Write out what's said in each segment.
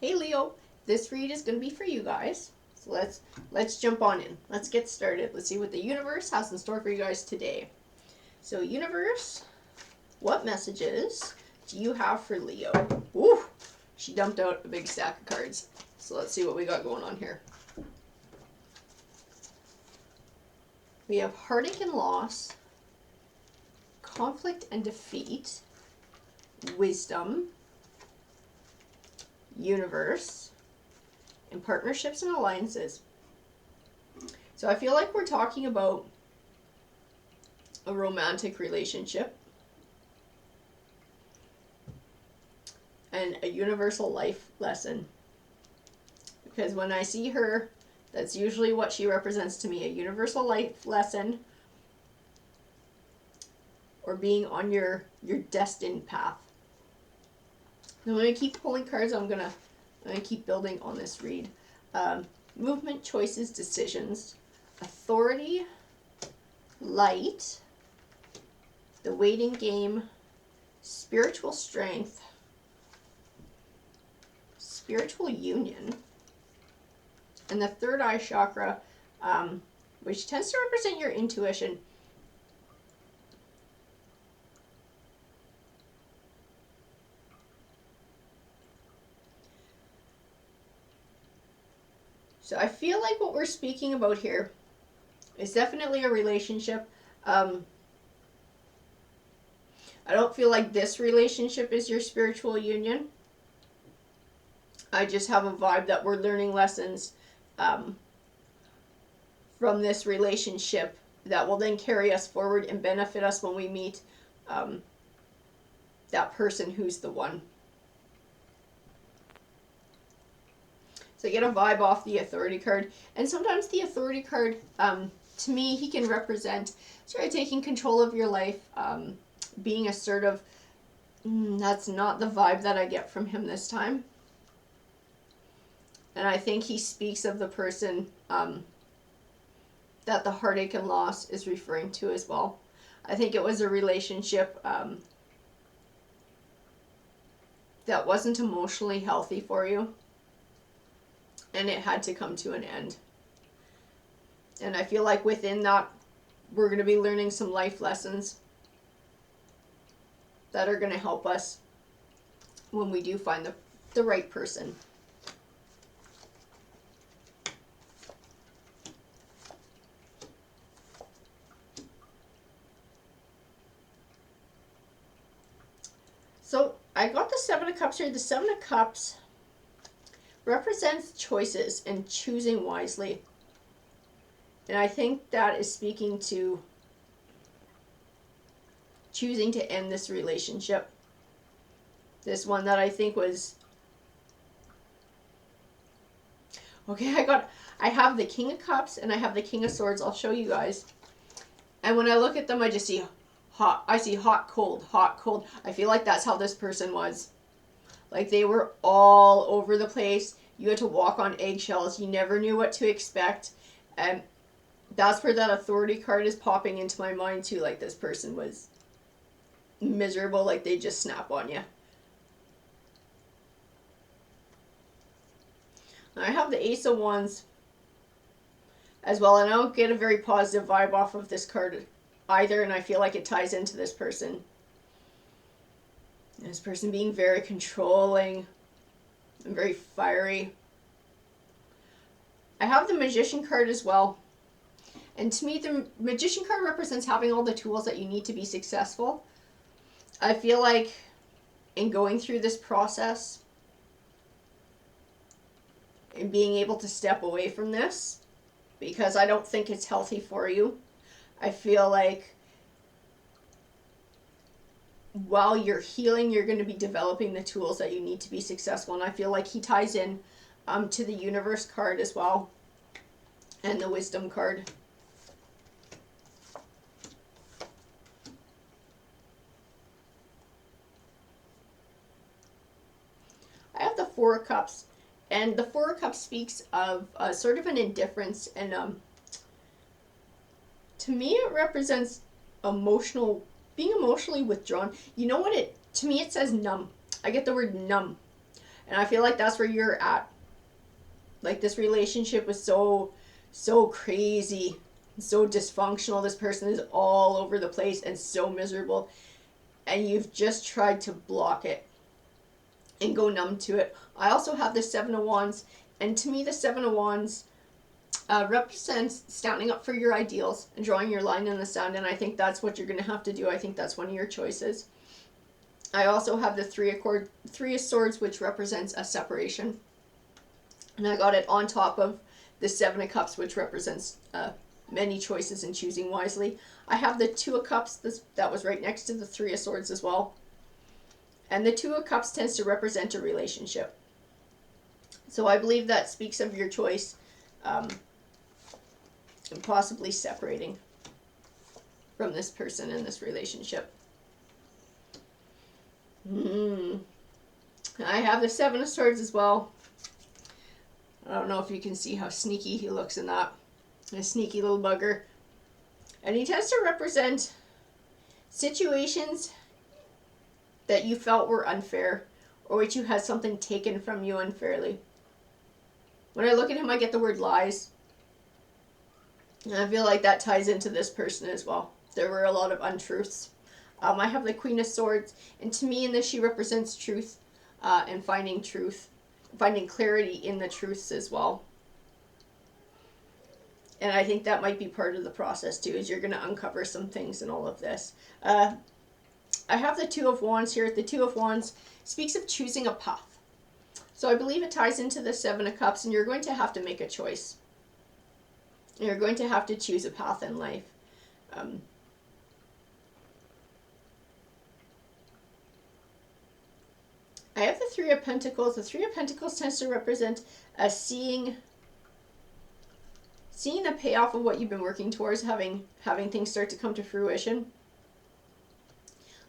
Hey Leo, this read is going to be for you guys. So let's jump on in. Let's get started. Let's see what the universe has in store for you guys today. So universe, what messages do you have for Leo? Ooh, she dumped out a big stack of cards. So let's see what we got going on here. We have heartache and loss, conflict and defeat, wisdom, universe, and partnerships and alliances. So I feel like we're talking about a romantic relationship and a universal life lesson. Because when I see her, that's usually what she represents to me, a universal life lesson or being on your destined path. I'm going to keep pulling cards. I'm going to keep building on this read. Movement, choices, decisions, authority, light, the waiting game, spiritual strength, spiritual union, and the third eye chakra, which tends to represent your intuition. So I feel like what we're speaking about here is definitely a relationship. I don't feel like this relationship is your spiritual union. I just have a vibe that we're learning lessons from this relationship that will then carry us forward and benefit us when we meet that person who's the one. So I get a vibe off the authority card. And sometimes the authority card, to me, he can represent sort of taking control of your life, being assertive. That's not the vibe that I get from him this time. And I think he speaks of the person that the heartache and loss is referring to as well. I think it was a relationship that wasn't emotionally healthy for you. And it had to come to an end. And I feel like within that, we're going to be learning some life lessons that are going to help us when we do find the right person. So I got the Seven of Cups here. The Seven of Cups represents choices and choosing wisely. And I think that is speaking to choosing to end this relationship. This one that I think was... Okay, I have the King of Cups and I have the King of Swords. I'll show you guys. And when I look at them, I just see hot. I see hot, cold, hot, cold. I feel like that's how this person was. Like they were all over the place. You had to walk on eggshells. You never knew what to expect. And that's where that authority card is popping into my mind too. Like this person was miserable. Like they just snap on you. I have the Ace of Wands as well. And I don't get a very positive vibe off of this card either. And I feel like it ties into this person. This person being very controlling and very fiery. I have the Magician card as well. And to me, the Magician card represents having all the tools that you need to be successful. I feel like in going through this process and being able to step away from this, because I don't think it's healthy for you. I feel like while you're healing, you're going to be developing the tools that you need to be successful. And I feel like he ties in to the Universe card as well. And the Wisdom card. I have the Four of Cups. And the Four of Cups speaks of sort of an indifference. And to me, it represents being emotionally withdrawn. You know what to me it says numb. I get the word numb. And I feel like that's where you're at. Like, this relationship was so crazy, so dysfunctional. This person is all over the place and so miserable. And you've just tried to block it and go numb to it. I also have the Seven of Wands. And to me, the Seven of Wands represents standing up for your ideals and drawing your line in the sand. And I think that's what you're going to have to do. I think that's one of your choices. I also have the Three of Swords, which represents a separation. And I got it on top of the Seven of Cups, which represents many choices and choosing wisely. I have the Two of Cups, that was right next to the Three of Swords as well. And the Two of Cups tends to represent a relationship. So I believe that speaks of your choice and possibly separating from this person in this relationship. I have the Seven of Swords as well. I don't know if you can see how sneaky he looks in that. A sneaky little bugger. And he tends to represent situations that you felt were unfair, or which you had something taken from you unfairly. When I look at him, I get the word lies. And I feel like that ties into this person as well. There were a lot of untruths. I have the Queen of Swords, and to me in this, she represents truth and finding truth, finding clarity in the truths as well. And I think that might be part of the process too, is you're going to uncover some things in all of this. I have the Two of Wands here. The Two of Wands speaks of choosing a path. So I believe it ties into the Seven of Cups, and you're going to have to make a choice. You're going to have to choose a path in life. I have the Three of Pentacles. The Three of Pentacles tends to represent seeing the payoff of what you've been working towards, having things start to come to fruition.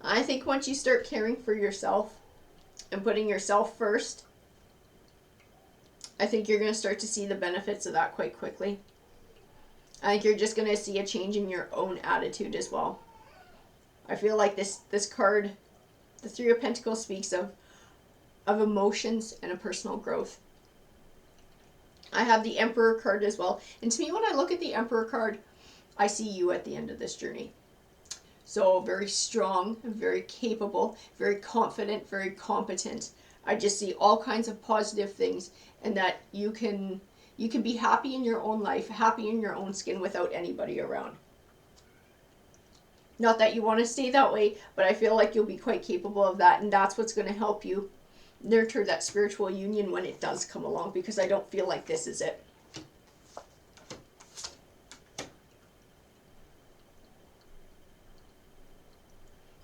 I think once you start caring for yourself and putting yourself first, I think you're going to start to see the benefits of that quite quickly. I think you're just going to see a change in your own attitude as well. I feel like this card, the Three of Pentacles, speaks of emotions and a personal growth. I have the Emperor card as well. And to me, when I look at the Emperor card, I see you at the end of this journey. So very strong, very capable, very confident, very competent. I just see all kinds of positive things, and that you can be happy in your own life, happy in your own skin without anybody around. Not that you want to stay that way, but I feel like you'll be quite capable of that, and that's what's going to help you nurture that spiritual union when it does come along, because I don't feel like this is it.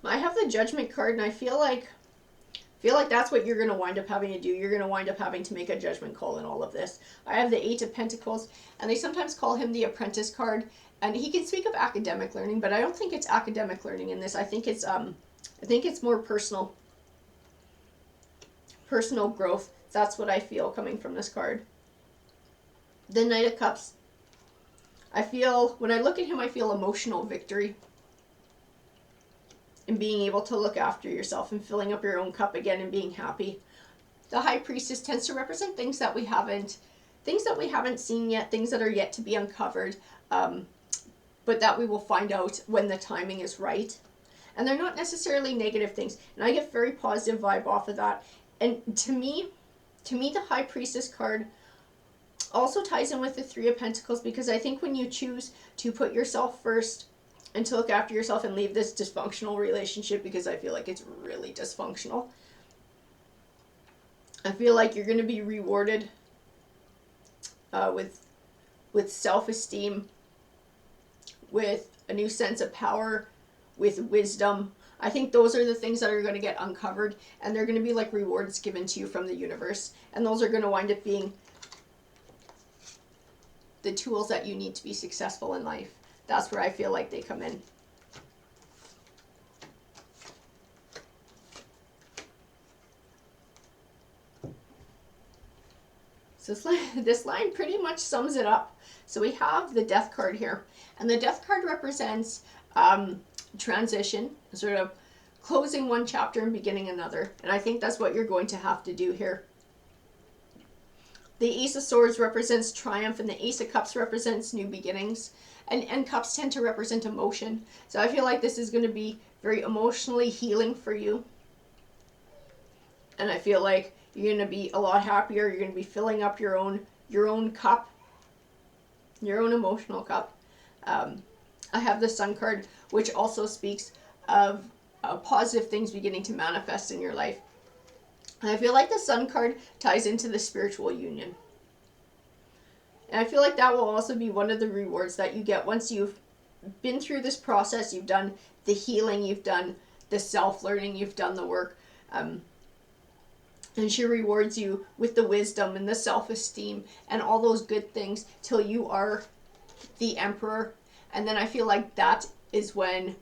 I have the Judgment card, and I feel like that's what you're going to wind up having to do. You're going to wind up having to make a judgment call in all of this. I have the Eight of Pentacles, and they sometimes call him the Apprentice card, and he can speak of academic learning, but I don't think it's academic learning in this. I think it's more personal growth. That's what I feel coming from this card. The Knight of Cups. When I look at him, I feel emotional victory. And being able to look after yourself and filling up your own cup again and being happy. The High Priestess tends to represent things that we haven't seen yet, things that are yet to be uncovered, but that we will find out when the timing is right. And they're not necessarily negative things. And I get very positive vibe off of that. And to me, the High Priestess card also ties in with the Three of Pentacles, because I think when you choose to put yourself first and to look after yourself and leave this dysfunctional relationship, because I feel like it's really dysfunctional, I feel like you're going to be rewarded with self-esteem, with a new sense of power, with wisdom. I think those are the things that are going to get uncovered, and they're going to be like rewards given to you from the universe, and those are going to wind up being the tools that you need to be successful in life. That's where I feel like they come in. So this line pretty much sums it up. So we have the Death card here, and the Death card represents transition, sort of closing one chapter and beginning another. And I think that's what you're going to have to do here. The Ace of Swords represents triumph, and the Ace of Cups represents new beginnings. And cups tend to represent emotion. So I feel like this is going to be very emotionally healing for you. And I feel like you're going to be a lot happier. You're going to be filling up your own cup, your own emotional cup. I have the Sun card, which also speaks of positive things beginning to manifest in your life. And I feel like the Sun card ties into the spiritual union. And I feel like that will also be one of the rewards that you get once you've been through this process. You've done the healing, you've done the self-learning, you've done the work. And she rewards you with the wisdom and the self-esteem and all those good things till you are the Emperor. And then I feel like that is when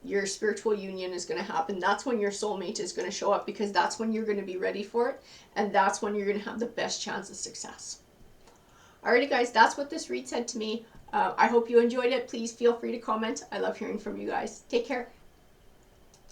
your spiritual union is going to happen. That's when your soulmate is going to show up, because that's when you're going to be ready for it. And that's when you're going to have the best chance of success. Alrighty guys, that's what this read said to me. I hope you enjoyed it. Please feel free to comment. I love hearing from you guys. Take care.